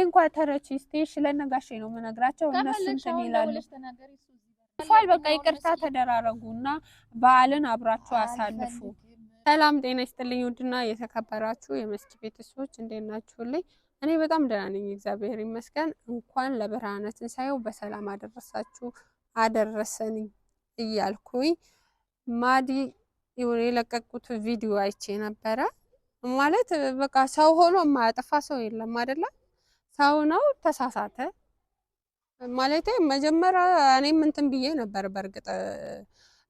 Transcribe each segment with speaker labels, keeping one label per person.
Speaker 1: እንኳን ተረቺ ስቴሽ ለነጋሽ ነው መነግራቸው እነሱ እንትን ይላሉ ፋል በቃ ይቅርታ ተደራረጉና በዓልን አብራችሁ አሳልፉ ሰላም ጤና ይስጥልኝ ውድና የተከበራችሁ የመስኪ ቤተሰቦች እንዴት ናችሁልኝ እኔ በጣም ደህና ነኝ እግዚአብሔር ይመስገን እንኳን ለብርሃነ ትንሣኤው በሰላም አደረሳችሁ አደረሰን እያልኩኝ ማዲ የለቀቁት ቪዲዮ አይቼ ነበር ማለት በቃ ሰው ሆኖ ማያጠፋ ሰው የለም አይደለ ሰው ነው ተሳሳተ ማለቴ መጀመሪያ እኔም እንትን ብዬ ነበር በርግጥ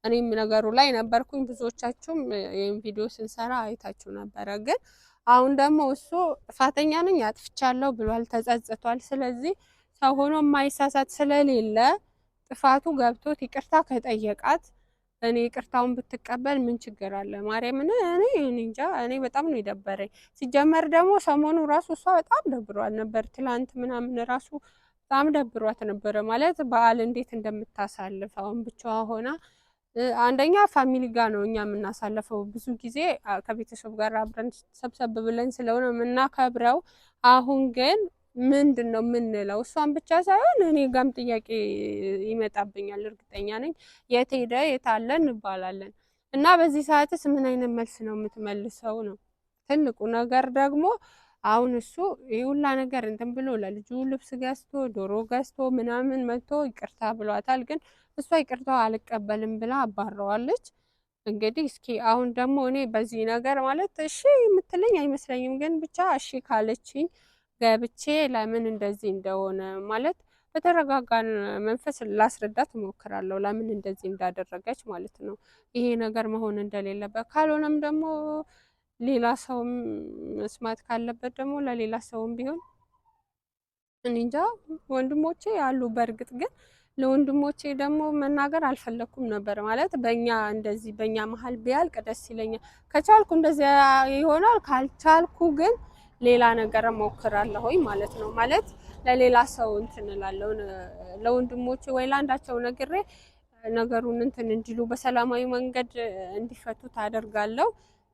Speaker 1: እኔም ነገሩ ላይ ነበርኩኝ ብዙዎቻችሁም ይሄን ቪዲዮ ስንሰራ አይታችሁ ነበር ግን አሁን ደግሞ እሱ ጥፋተኛ ነኝ አጥፍቻለሁ ብሏል ተጸጽቷል ስለዚህ ሰው ሆኖ ማይሳሳት ስለሌለ ጥፋቱ ገብቶት ይቅርታ ከጠየቃት እኔ ይቅርታውን ብትቀበል ምን ችግር አለ ማርያምን እኔ እንጃ እኔ በጣም ነው ይደበረኝ ሲጀመር ደግሞ ሰሞኑ ራሱ እሷ በጣም ደብሯል ነበር ትላንት ምናምን ራሱ በጣም ደብሯት ነበር ማለት በዓል እንዴት እንደምታሳልፍ አሁን ብቻዋ ሆና አንደኛ ፋሚሊ ጋር ነው እኛ የምናሳልፈው ብዙ ጊዜ ከቤተሰብ ጋር አብረን ሰብሰብ ብለን ስለሆነ የምናከብረው አሁን ግን ምንድነው ምንለው እሷን ብቻ ሳይሆን እኔ ጋም ጥያቄ ይመጣብኛል እርግጠኛ ነኝ የት ሄደ የት አለ እንባላለን እና በዚህ ሰዓትስ ምን አይነት መልስ ነው የምትመልሰው ነው ትልቁ ነገር ደግሞ አሁን እሱ ይሁላ ነገር እንትን ብሎ ለልጁ ልብስ ገዝቶ ዶሮ ገዝቶ ምናምን መጥቶ ይቅርታ ብሏታል ግን እሷ ይቅርታው አልቀበልም ብላ አባረዋለች እንግዲህ እስኪ አሁን ደግሞ እኔ በዚህ ነገር ማለት እሺ የምትለኝ አይመስለኝም ግን ብቻ እሺ ካለችኝ ገብቼ ለምን እንደዚህ እንደሆነ ማለት በተረጋጋን መንፈስ ላስረዳት ሞክራለሁ ለምን እንደዚህ እንዳደረገች ማለት ነው ይሄ ነገር መሆን እንደሌለበት ካልሆነም ደግሞ ሌላ ሰው መስማት ካለበት ደግሞ ለሌላ ሰውም ቢሆን እንጃ ወንድሞቼ ያሉ በርግጥ ግን ለወንድሞቼ ደግሞ መናገር አልፈለኩም ነበር ማለት በእኛ እንደዚህ በእኛ መሃል ቢያልቅ ደስ ይለኛል ከቻልኩ እንደዚህ ይሆናል ካልቻልኩ ግን ሌላ ነገር ሞክራለሁ ማለት ነው ማለት ለሌላ ሰው እንትን እላለሁ ለወንድሞቼ ወይ ላንዳቸው ነግሬ ነገሩን እንትን እንዲሉ በሰላማዊ መንገድ እንዲፈቱ ታደርጋለሁ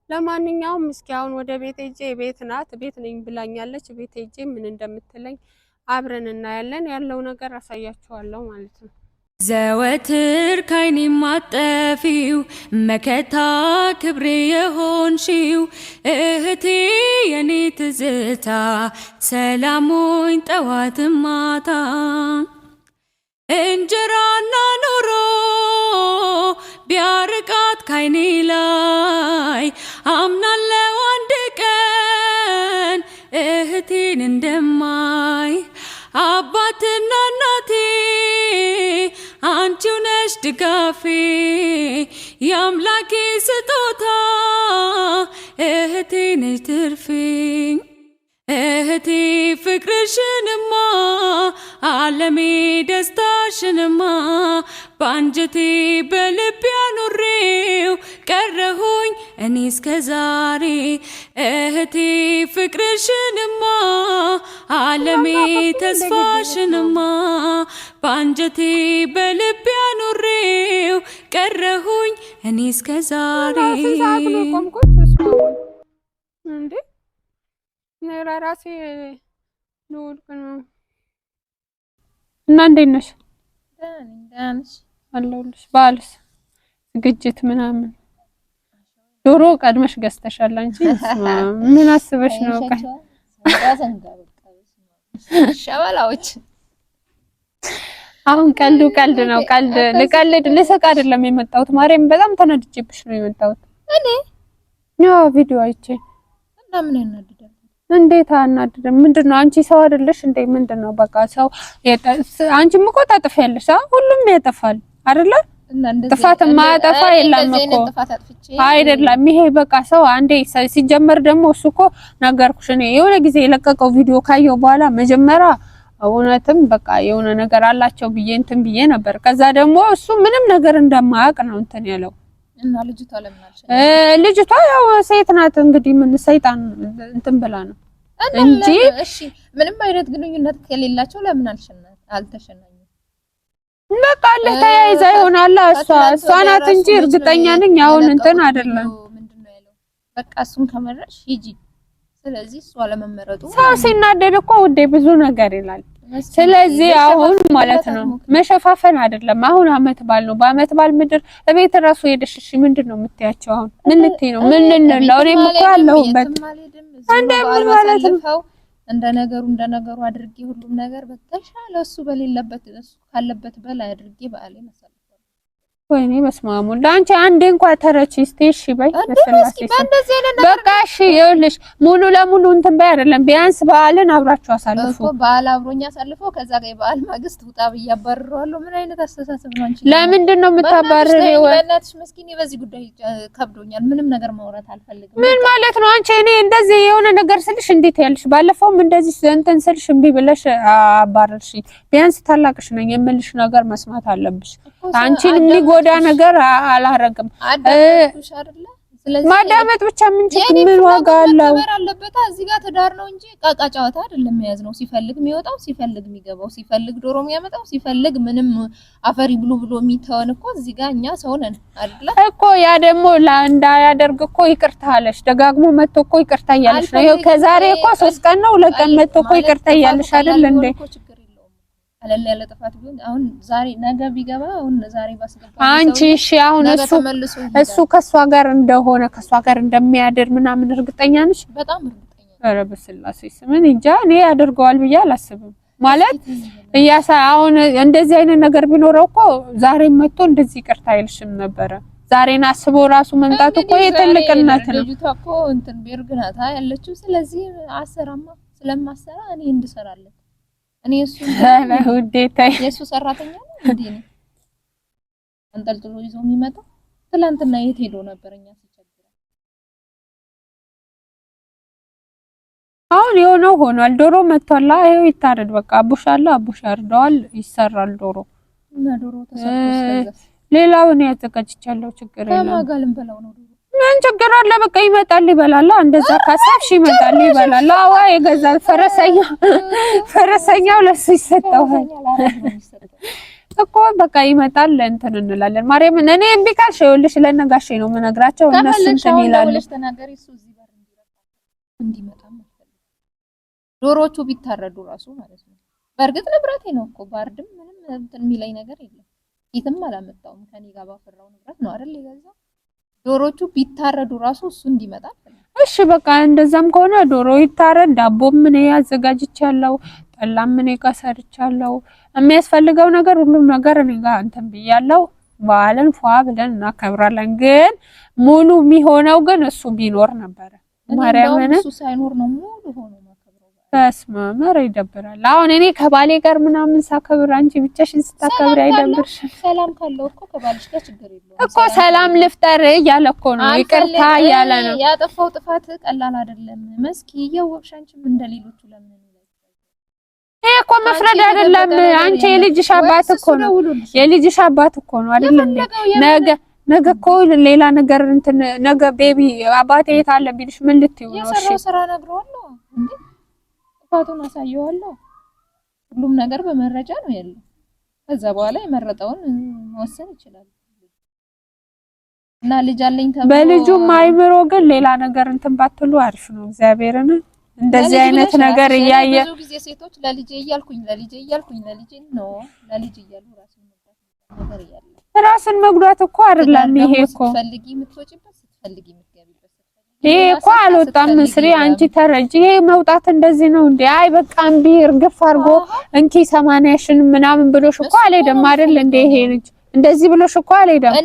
Speaker 1: ለማንኛውም እስኪ አሁን ወደ ቤት ሄጄ ቤት ናት ቤት ነኝ ብላኛለች ቤት ሄጄ ምን እንደምትለኝ አብረን እናያለን ያለው ነገር አሳያችኋለሁ ማለት ነው
Speaker 2: ዘወትር ካይኔ ማጠፊው መከታ ክብሬ የሆንሽው እህቴ የኔ ትዝታ ሰላሙኝ ጠዋት ማታ እንጀራና ኑሮ ቢያርቃት ካይኔ ላይ አምናለው አንድ ቀን እህቴን እንደማይ አባትና እናቴ አንቺው ነሽ ድጋፌ የአምላኬ ስጦታ እህቴ ነሽ ትርፌ እህቴ ፍቅርሽንማ ዓለሜ ደስታሽንማ ባንጀቴ በልቤ አኑሬው ቀረሁኝ እኔ እስከ ዛሬ እህቴ ፍቅርሽንማ ዓለሜ ተስፋሽንማ ባንጀቴ በልቤ አኑሬው ቀረሁኝ እኔ እስከ ዛሬ
Speaker 1: እንዴ ነራራሴ ኑርኩ ነው እና እንዴት ነሽ
Speaker 3: ዳንስ
Speaker 1: አለሁልሽ ባልስ ዝግጅት ምናምን ዶሮ ቀድመሽ ገዝተሻል አንቺ ምን አስበሽ ነው
Speaker 3: ሸበላዎች
Speaker 1: አሁን ቀልድ ነው ቀልድ ለቀልድ ለሰቃ አይደለም የመጣሁት ማርያም በጣም ተነድጄብሽ ነው የመጣሁት
Speaker 3: እኔ
Speaker 1: ያው ቪዲዮ አይቼ
Speaker 3: እና ምን ያናድዳል
Speaker 1: እንዴት አናድደም ምንድነው አንቺ ሰው አይደለሽ እንዴ ምንድነው በቃ ሰው አንቺም እኮ ታጥፊያለሽ ሁሉም ያጠፋል አይደለ ጥፋት ማያጠፋ የለም እኮ አይደለም ይሄ በቃ ሰው አንዴ ሲጀመር ደግሞ እሱ እኮ ነገርኩሽ እኔ የሆነ ጊዜ የለቀቀው ቪዲዮ ካየው በኋላ መጀመሪያ እውነትም በቃ የሆነ ነገር አላቸው ብዬ እንትን ብዬ ነበር ከዛ ደግሞ እሱ ምንም ነገር እንደማያውቅ ነው እንትን ያለው
Speaker 3: እና ልጅቷ ለምናልሽ
Speaker 1: ልጅቷ ያው ሴት ናት እንግዲህ ምን ሰይጣን እንትን ብላ ነው እንጂ
Speaker 3: እሺ ምንም አይነት ግንኙነት ከሌላቸው ለምን አልተሸናኙ
Speaker 1: በቃ ለተያይዛ ይሆናል እሷ ናት እንጂ እርግጠኛ ነኝ አሁን እንትን አይደለም
Speaker 3: ምንድነው ያለው በቃ እሱን ከመረሽ ሂጂ ስለዚህ እሷ ለመመረጡ
Speaker 1: ሰው ሲናደድ እኮ ውዴ ብዙ ነገር ይላል። ስለዚህ አሁን ማለት ነው መሸፋፈን አይደለም። አሁን አመት ባል ነው። በአመት ባል ምድር እቤት ራሱ ሄደሽ እሺ ምንድነው የምትያቸው? አሁን ምን ልትይ ነው? ምን እንለው? እኔም እኮ ያለሁበት
Speaker 3: እንደምን ማለት ነው እንደነገሩ አድርጌ ሁሉም ነገር በተሻለ እሱ በሌለበት እሱ ካለበት በላይ አድርጌ በዓል መሰለኝ።
Speaker 1: ወይኔ መስማሙ ላንቺ አንዴ እንኳን ተረቺ ስቴሽ በይ መስላሴ በቃ እሺ ይኸውልሽ ሙሉ ለሙሉ እንትን በይ አይደለም ቢያንስ በዓልን አብራችሁ አሳልፉ
Speaker 3: እኮ በዓል አብሮኛ አሳልፎ ከዛ ጋር በዓል ማግስት ውጣ ብያባርረዋለሁ። ምን አይነት አስተሳሰብ ነው አንቺ?
Speaker 1: ለምንድን ነው የምታባርሪው?
Speaker 3: በእናትሽ መስኪን በዚህ ጉዳይ ከብዶኛል። ምንም ነገር ማውራት አልፈልግም።
Speaker 1: ምን ማለት ነው አንቺ? እኔ እንደዚህ የሆነ ነገር ስልሽ እንዴት ያልሽ? ባለፈውም እንደዚህ እንትን ስልሽ እምቢ ብለሽ አባረርሽ። ቢያንስ ታላቅሽ ነኝ የምልሽ ነገር መስማት አለብሽ። አንቺን የሚጎዳ ነገር አላረግም።
Speaker 3: አዳምጥሽ አይደለ? ስለዚህ
Speaker 1: ማዳመጥ ብቻ ምን ዋጋ አለው?
Speaker 3: ነገር አለበት። እዚህ ጋር ትዳር ነው እንጂ ቃቃ ጨዋታ አይደለም። መያዝ ነው። ሲፈልግ የሚወጣው፣ ሲፈልግ የሚገባው፣ ሲፈልግ ዶሮ የሚያመጣው፣ ሲፈልግ ምንም አፈሪ ብሎ የሚተወን እኮ እዚህ ጋር እኛ ሰው ነን አይደለ
Speaker 1: እኮ። ያ ደግሞ እንዳያደርግ እኮ ይቅርታ አለሽ። ደጋግሞ መጥቶ እኮ ይቅርታ እያለሽ ነው። ይኸው ከዛሬ እኮ 3 ቀን ነው 2 ቀን መጥቶ እኮ ይቅርታ እያለሽ አይደል እንዴ?
Speaker 3: አለለ ያለ ጥፋት ቢሆን አሁን ዛሬ ነገ ቢገባ አሁን ዛሬ ባስገባ
Speaker 1: አንቺ እሺ አሁን እሱ ከሷ ጋር እንደሆነ ከሷ ጋር እንደሚያድር ምናምን እርግጠኛ ነሽ?
Speaker 3: በጣም እርግጠኛ ነኝ።
Speaker 1: ኧረ በስላሴ ስም እንጃ እኔ ያደርገዋል ብዬ አላስብም። ማለት አሁን እንደዚህ አይነት ነገር ቢኖረው እኮ ዛሬ መጥቶ እንደዚህ ይቅርታ አይልሽም ነበረ። ዛሬን አስቦ ራሱ መምጣት እኮ የትልቅነት ነው።
Speaker 3: ልጅቷ እኮ እንትን ቤርግናታ ያለችው ስለዚህ አሰራማ ስለማሰራ እኔ እንድሰራለት እኔ እሱ
Speaker 1: ውዴታዬ
Speaker 3: የሱ ሰራተኛ ነው እንዴ ነው አንጠልጥሎ ይዞ የሚመጣው? ትላንትና የት ሄዶ ነበርኛ ሲቸግር?
Speaker 1: አሁን የሆነው ሆኗል። ዶሮ መጥቷል። ይሄው ይታረድ በቃ አቡሽ አለ አቡሽ ያርደዋል፣ ይሰራል ዶሮ
Speaker 3: እና ዶሮ ተሰርቶ
Speaker 1: ሌላውን ያዘጋጅቻለሁ። ችግር የለም።
Speaker 3: ከማጋልም በላው ነው ዶሮ
Speaker 1: ምን ችግር አለ? በቃ ይመጣል ይበላል። እንደዛ ካሰብሽ ይመጣል ይበላል። አዋ የገዛ ፈረሰኛው ለሱ ይሰጣዋል እኮ በቃ ይመጣል። እንትን እንላለን። ማርያም እኔ እምቢ ካልሽ ይኸውልሽ ለነጋሽ ነው የምነግራቸው። እነሱ እንትን ይላሉ።
Speaker 3: ተናገሪ እሱ እዚህ ጋር እንዲመጣ ዶሮቹ ቢታረዱ ራሱ ማለት ነው። በእርግጥ ንብረቴ ነው እኮ ባርድም ምንም እንትን የሚለኝ ነገር የለም። የትም አላመጣውም። ከኔ ጋር ባፈራው ንብረት ነው አይደል የገዛው። ዶሮቹ ቢታረዱ ራሱ እሱ እንዲመጣ
Speaker 1: እሺ በቃ እንደዛም ከሆነ ዶሮ ይታረድ። ዳቦም ምን ያዘጋጅቻለሁ፣ ጠላም ምን ጋሰርቻለሁ። የሚያስፈልገው ነገር ሁሉም ነገር እኔ ጋር እንትን ብያለሁ። በዓልን ፏ ብለን እናከብራለን። ግን ሙሉ የሚሆነው ግን እሱ ቢኖር ነበር። ማርያምን
Speaker 3: እሱ ሳይኖር ነው ሙሉ ሆኖ
Speaker 1: ተስማመረ ይደብራል። አሁን እኔ ከባሌ ጋር ምናምን ሳከብር አንቺ ብቻሽን ስታከብሪ አይደብርሽ?
Speaker 3: ሰላም ካለው እኮ ከባልሽ ጋር ችግር የለውም
Speaker 1: እኮ ሰላም ልፍጠር እያለ እኮ ነው። ይቅርታ እያለ ነው።
Speaker 3: ያጠፋው ጥፋት ቀላል አይደለም። መስኪ እየወቅሽ አንቺም እንደሌሎቹ ለምን
Speaker 1: ይሄ እኮ መፍረድ አይደለም። አንቺ የልጅሽ አባት እኮ ነው። የልጅሽ አባት እኮ ነው አይደል እንዴ? ነገ እኮ ሌላ ነገር እንትን ነገ ቤቢ አባቴ የት አለ ቢልሽ ምን ልትዩ ነው? እሺ
Speaker 3: ስራ ነግረዋለሁ እንዴ ፋቱን አሳየዋለሁ። ሁሉም ነገር በመረጃ ነው ያለው። ከዛ በኋላ የመረጠውን መወሰን ይችላል። እና ልጅ አለኝ ተብሎ
Speaker 1: በልጁ ማይምሮ ግን ሌላ ነገር እንትን ባትሉ አሪፍ ነው። እግዚአብሔርን እንደዚህ አይነት ነገር እያየ
Speaker 3: ብዙ ጊዜ ሴቶች ለልጅ እያልኩኝ ነው ለልጅ እያሉ
Speaker 1: ራስን መጉዳት እኮ አይደለም። ይሄ እኮ
Speaker 3: ስትፈልጊ የምትወጪበት ስትፈልጊ የምትገቢበት
Speaker 1: ይሄ እኮ አልወጣም ምስሪ አንቺ ተረጂ። ይሄ መውጣት እንደዚህ ነው እንዴ? አይ በቃ እምቢ እርግፍ አድርጎ እንኪ 80ሺን ምናምን ብሎሽ እኮ አልሄደም አይደል እንዴ? ይሄ ልጅ እንደዚህ ብሎሽ እኮ አልሄደም።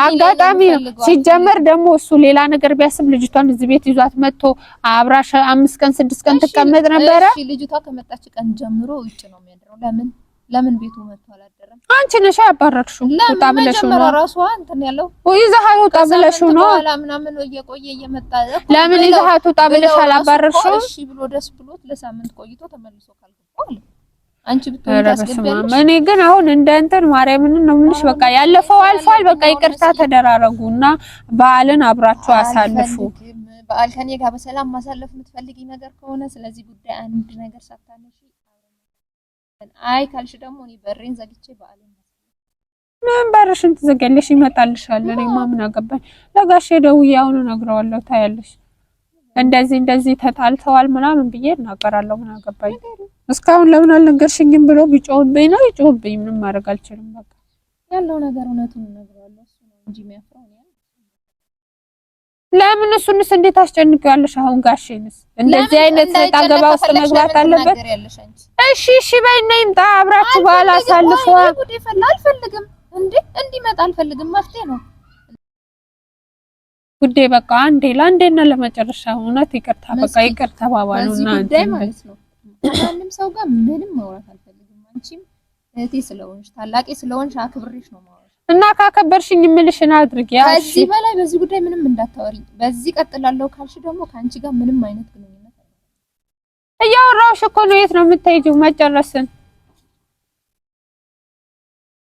Speaker 1: አጋጣሚ ሲጀመር ደግሞ እሱ ሌላ ነገር ቢያስብ ልጅቷን እዚህ ቤት ይዟት መጥቶ አብራሽ 5 ቀን 6 ቀን ትቀመጥ ነበረ።
Speaker 3: እሺ ልጅቷ ከመጣች ቀን ጀምሮ ውጭ ነው የሚያድረው። ለምን ቤቱ መጥቶ አላደረም?
Speaker 1: አንቺ ነሽ ያባረርሽው። ወጣ ብለሽ ነው
Speaker 3: ራሷ እንትን ያለው
Speaker 1: ይዘህ ወጣ ብለሽ ነው
Speaker 3: ምናምን እየቆየ እየመጣ
Speaker 1: ለምን ይዘህ ወጣ ብለሽ አላባረርሽው?
Speaker 3: እሺ ብሎ ደስ ብሎት ለሳምንት ቆይቶ ተመልሶ ካልገባው አንቺ ብትሆኚ ታስገቢያለሽ።
Speaker 1: እኔ ግን አሁን እንደ እንትን ማርያምን ነው የምልሽ። በቃ ያለፈው አልፏል። በቃ ይቅርታ ተደራረጉና በዓልን አብራችሁ አሳልፉ።
Speaker 3: በዓል ከኔ ጋር በሰላም ማሳለፍ የምትፈልጊ ነገር ከሆነ ስለዚህ ጉዳይ አንድ ነገር ሳታነሺ አይ ካልሽ ደግሞ እኔ በሬን ዘግቼ በዓልን
Speaker 1: ምን በርሽን ትዘጋለሽ? ይመጣልሻል። እኔማ ምን አገባኝ። ለጋሼ ደውዬ አሁን እነግረዋለሁ። ታያለሽ እንደዚህ ተጣልተዋል ምናምን ብዬ እናገራለሁ። ምን አገባኝ? እስካሁን ለምን አልነገርሽኝም ብሎ ቢጮህብኝ ነው ይጮህብኝ። ምንም ማድረግ አልችልም። በቃ
Speaker 3: ያለው ነገር እውነቱን እነግረዋለሁ። እሱ ነው እንጂ የሚያፍረው ነው።
Speaker 1: ለምን እሱንስ እንዴት አስጨንቂዋለሽ? አሁን ጋሼንስ እንደዚህ አይነት ታገባ ውስጥ መግባት አለበት? እሺ በይና ይምጣ፣ አብራችሁ በኋላ አሳልፈዋ።
Speaker 3: አልፈልግም እንዲመጣ አልፈልግም። መፍትሄ ነው
Speaker 1: ጉዴ። በቃ ለአንዴና ለመጨረሻ እውነት ይቅርታ፣ በቃ ይቅርታ ባባሉና
Speaker 3: ጉዳይ ማለት ነው። ማንም ሰው ጋር ምንም ማውራት አልፈልግም። አንቺም እህቴ ስለሆንሽ ታላቄ ስለሆንሽ አክብሬሽ ነው ማውራት
Speaker 1: እና ካከበርሽኝ የምልሽን አድርጊ።
Speaker 3: ከዚህ በላይ በዚህ ጉዳይ ምንም እንዳታወሪ። በዚህ ቀጥላለሁ ካልሽ ደግሞ ከአንቺ ጋር ምንም አይነት ግንኙነት
Speaker 1: እያወራሁሽ እኮ ነው። የት ነው የምትሄጂው? መጨረስን